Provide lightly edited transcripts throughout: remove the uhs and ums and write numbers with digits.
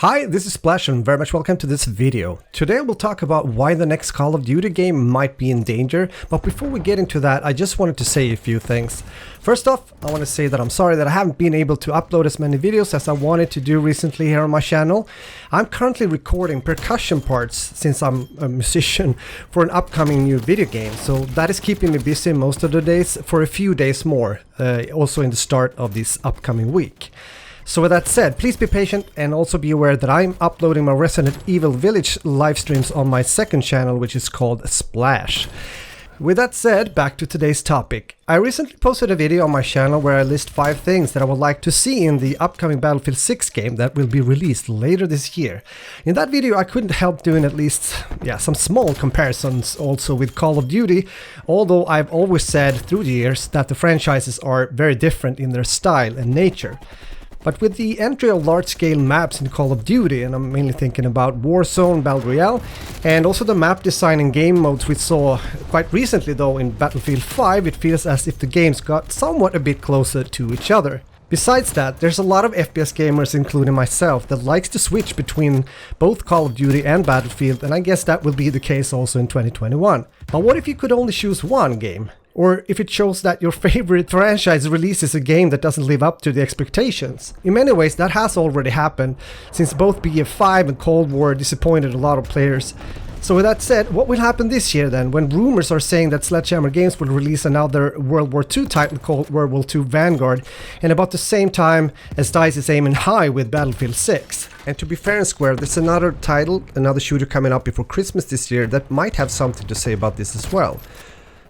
Hi, this is Splash and very much welcome to this video. Today we'll talk about why the next Call of Duty game might be in danger, but before we get into that I just wanted to say a few things. First off, I want to say that I'm sorry that I haven't been able to upload as many videos as I wanted to do recently here on my channel. I'm currently recording percussion parts since I'm a musician for an upcoming new video game, so that is keeping me busy most of the days for a few days more, also in the start of this upcoming week. So with that said, please be patient and also be aware that I'm uploading my Resident Evil Village live streams on my second channel, which is called Splash. With that said, back to today's topic. I recently posted a video on my channel where I list 5 things that I would like to see in the upcoming Battlefield 6 game that will be released later this year. In that video I couldn't help doing at least some small comparisons also with Call of Duty, although I've always said through the years that the franchises are very different in their style and nature. But with the entry of large-scale maps in Call of Duty, and I'm mainly thinking about Warzone, Battle Royale, and also the map design and game modes we saw quite recently though in Battlefield 5, it feels as if the games got somewhat a bit closer to each other. Besides that, there's a lot of FPS gamers, including myself, that likes to switch between both Call of Duty and Battlefield, and I guess that will be the case also in 2021. But what if you could only choose one game? Or if it shows that your favorite franchise releases a game that doesn't live up to the expectations. In many ways that has already happened, since both BF5 and Cold War disappointed a lot of players. So with that said, what will happen this year then, when rumors are saying that Sledgehammer Games will release another World War II title called WW2 Vanguard, and about the same time as DICE is aiming high with Battlefield 6. And to be fair and square, there's another title, another shooter coming up before Christmas this year that might have something to say about this as well.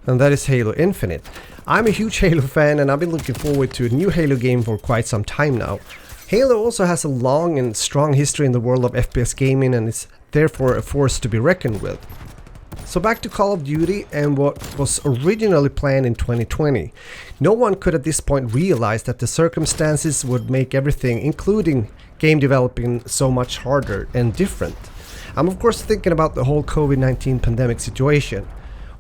And that is Halo Infinite. I'm a huge Halo fan and I've been looking forward to a new Halo game for quite some time now. Halo also has a long and strong history in the world of FPS gaming and is therefore a force to be reckoned with. So back to Call of Duty and what was originally planned in 2020. No one could at this point realize that the circumstances would make everything, including game developing, so much harder and different. I'm of course thinking about the whole COVID-19 pandemic situation.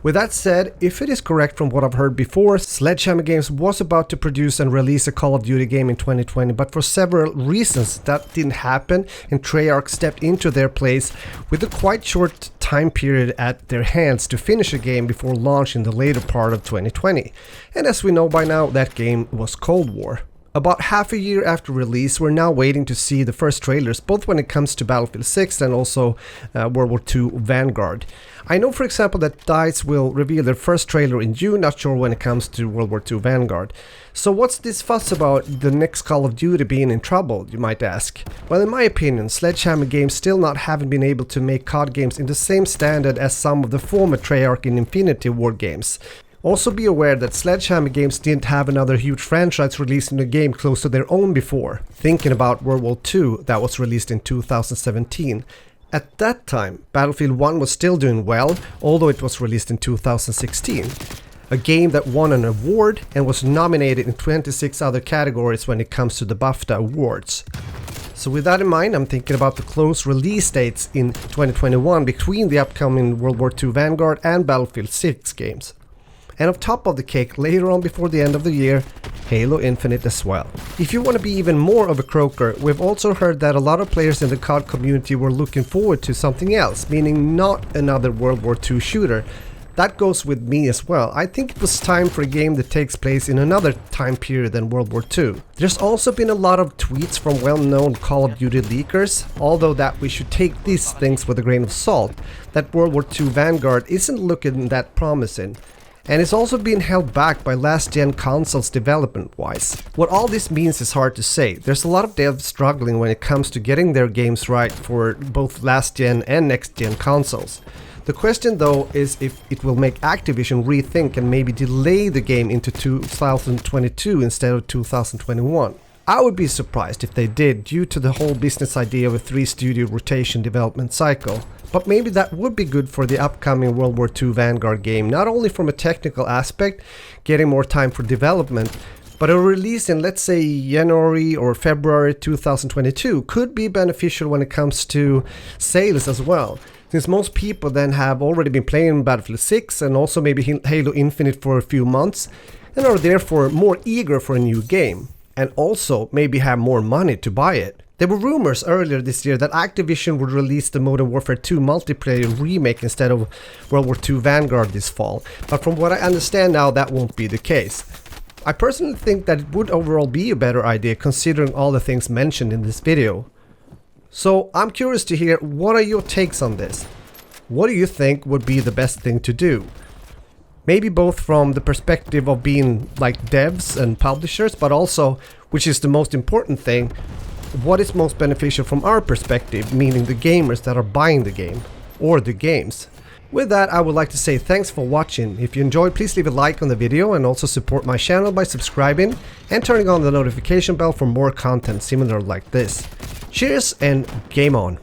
With that said, if it is correct from what I've heard before, Sledgehammer Games was about to produce and release a Call of Duty game in 2020, but for several reasons that didn't happen and Treyarch stepped into their place with a quite short time period at their hands to finish a game before launch in the later part of 2020. And as we know by now, that game was Cold War. About half a year after release, we're now waiting to see the first trailers, both when it comes to Battlefield 6 and also World War II Vanguard. I know for example that DICE will reveal their first trailer in June, not sure when it comes to World War II Vanguard. So what's this fuss about the next Call of Duty being in trouble, you might ask? Well, in my opinion, Sledgehammer Games still not haven't been able to make COD games in the same standard as some of the former Treyarch and Infinity Ward games. Also be aware that Sledgehammer Games didn't have another huge franchise releasing a game close to their own before. Thinking about World War II that was released in 2017. At that time, Battlefield 1 was still doing well, although it was released in 2016. A game that won an award and was nominated in 26 other categories when it comes to the BAFTA awards. So with that in mind, I'm thinking about the close release dates in 2021 between the upcoming World War II Vanguard and Battlefield 6 games. And on top of the cake, later on before the end of the year, Halo Infinite as well. If you want to be even more of a croaker, we've also heard that a lot of players in the COD community were looking forward to something else, meaning not another World War II shooter. That goes with me as well. I think it was time for a game that takes place in another time period than World War II. There's also been a lot of tweets from well-known Call of Duty leakers, although that we should take these things with a grain of salt, that World War II Vanguard isn't looking that promising. And it's also being held back by last-gen consoles development-wise. What all this means is hard to say. There's a lot of devs struggling when it comes to getting their games right for both last-gen and next-gen consoles. The question though is if it will make Activision rethink and maybe delay the game into 2022 instead of 2021. I would be surprised if they did, due to the whole business idea of a 3-studio rotation development cycle. But maybe that would be good for the upcoming World War II Vanguard game, not only from a technical aspect, getting more time for development, but a release in, let's say, January or February 2022 could be beneficial when it comes to sales as well, since most people then have already been playing Battlefield 6 and also maybe Halo Infinite for a few months and are therefore more eager for a new game, and also maybe have more money to buy it. There were rumors earlier this year that Activision would release the Modern Warfare 2 multiplayer remake instead of World War II Vanguard this fall, but from what I understand now, that won't be the case. I personally think that it would overall be a better idea considering all the things mentioned in this video. So I'm curious to hear, what are your takes on this? What do you think would be the best thing to do? Maybe both from the perspective of being like devs and publishers, but also, which is the most important thing, what is most beneficial from our perspective, meaning the gamers that are buying the game, or the games. With that, I would like to say thanks for watching. If you enjoyed, please leave a like on the video and also support my channel by subscribing and turning on the notification bell for more content similar like this. Cheers and game on!